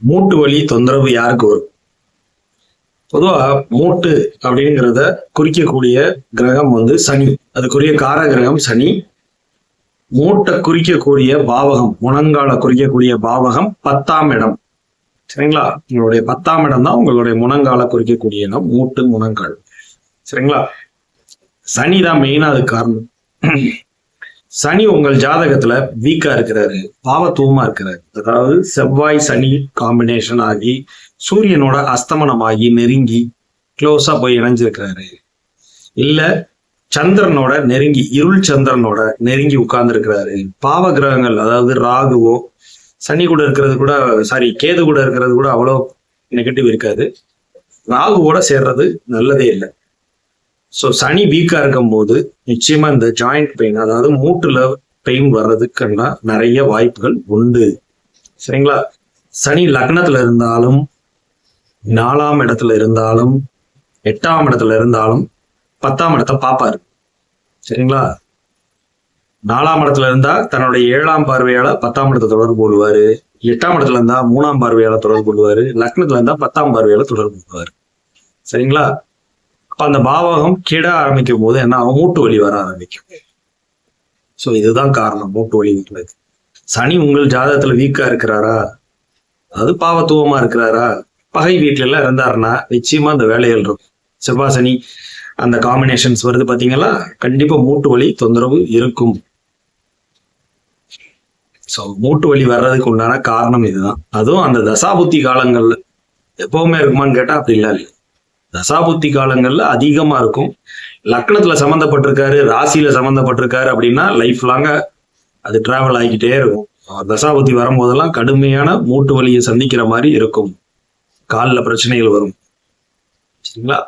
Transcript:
மூட்டு வலி தொந்தரவு யாருக்கு வரும்? பொதுவா மூட்டு அப்படிங்கிறத குறிக்கக்கூடிய கிரகம் சனி. அதுக்குரிய கார கிரகம் சனி. மூட்டை குறிக்கக்கூடிய பாவகம், முழங்கால குறிக்கக்கூடிய பாவகம் 10ஆம் இடம். சரிங்களா? உங்களுடைய 10ஆம் இடம் தான் உங்களுடைய முழங்கால குறிக்கக்கூடிய இடம், மூட்டு முழங்கால். சரிங்களா? சனி தான் மெயினா அது காரணம். சனி உங்கள் ஜாதகத்துல வீக்கா இருக்கிறாரு, பாவத்துவமா இருக்கிறாரு. அதாவது செவ்வாய் சனி காம்பினேஷன் ஆகி சூரியனோட அஸ்தமனமாகி நெருங்கி க்ளோஸா போய் இணைஞ்சிருக்கிறாரு. இல்ல சந்திரனோட நெருங்கி, இருள் சந்திரனோட நெருங்கி உட்கார்ந்து இருக்கிறாரு. பாவ கிரகங்கள், அதாவது ராகுவோ சனி கூட இருக்கிறது கூட, கேது கூட இருக்கிறது கூட அவ்வளோ நெகட்டிவ் இருக்காது. ராகுவோட சேர்றது நல்லதே இல்லை. ஸோ சனி வீக்கா இருக்கும் போது நிச்சயமா இந்த ஜாயிண்ட் பெயின், அதாவது மூட்டுல பெயின் வர்றதுக்குன்னா நிறைய வாய்ப்புகள் உண்டு. சரிங்களா? சனி லக்னத்துல இருந்தாலும், 4ஆம் இடத்துல இருந்தாலும், 8ஆம் இடத்துல இருந்தாலும் 10ஆம் இடத்தை பார்ப்பாரு. சரிங்களா? 4ஆம் இடத்துல இருந்தா தன்னுடைய 7ஆம் பார்வையால 10ஆம் இடத்தை தொடர்பு கொள்வாரு. 8ஆம் இடத்துல இருந்தா 3ஆம் பார்வையால தொடர்பு கொள்வாரு. லக்னத்துல இருந்தா 10ஆம் பார்வையால தொடர்பு கொள்வாரு. சரிங்களா? அப்ப அந்த பாவகம் கெட ஆரம்பிக்கும் போது என்ன ஆகும்? மூட்டு வலி வர ஆரம்பிக்கும். ஸோ இதுதான் காரணம் மூட்டு வலி இருக்கிறது. சனி உங்கள் ஜாதகத்துல வீக்கா இருக்கிறாரா, அதாவது பாவத்துவமா இருக்கிறாரா, பகை வீட்டுல எல்லாம் இருந்தாருன்னா நிச்சயமா அந்த வேலைகள் இருக்கும். செவ்வாய் சனி அந்த காம்பினேஷன்ஸ் வருது பாத்தீங்களா, கண்டிப்பா மூட்டு வலி தொந்தரவு இருக்கும். ஸோ மூட்டு வலி வர்றதுக்கு உண்டான காரணம் இதுதான். அதுவும் அந்த தசாபுத்தி காலங்கள்ல எப்பவுமே இருக்குமான்னு கேட்டா அப்படி இல்லை. தசாபுத்தி காலங்கள்ல அதிகமா இருக்கும். லக்னத்துல சம்மந்தப்பட்டிருக்காரு, ராசியில சம்மந்தப்பட்டிருக்காரு அப்படின்னா லைஃப் லாங்க அது டிராவல் ஆகிக்கிட்டே இருக்கும். தசாபுத்தி வரும்போதெல்லாம் கடுமையான மூட்டு வலியை சந்திக்கிற மாதிரி இருக்கும். காலில் பிரச்சனைகள் வரும். சரிங்களா?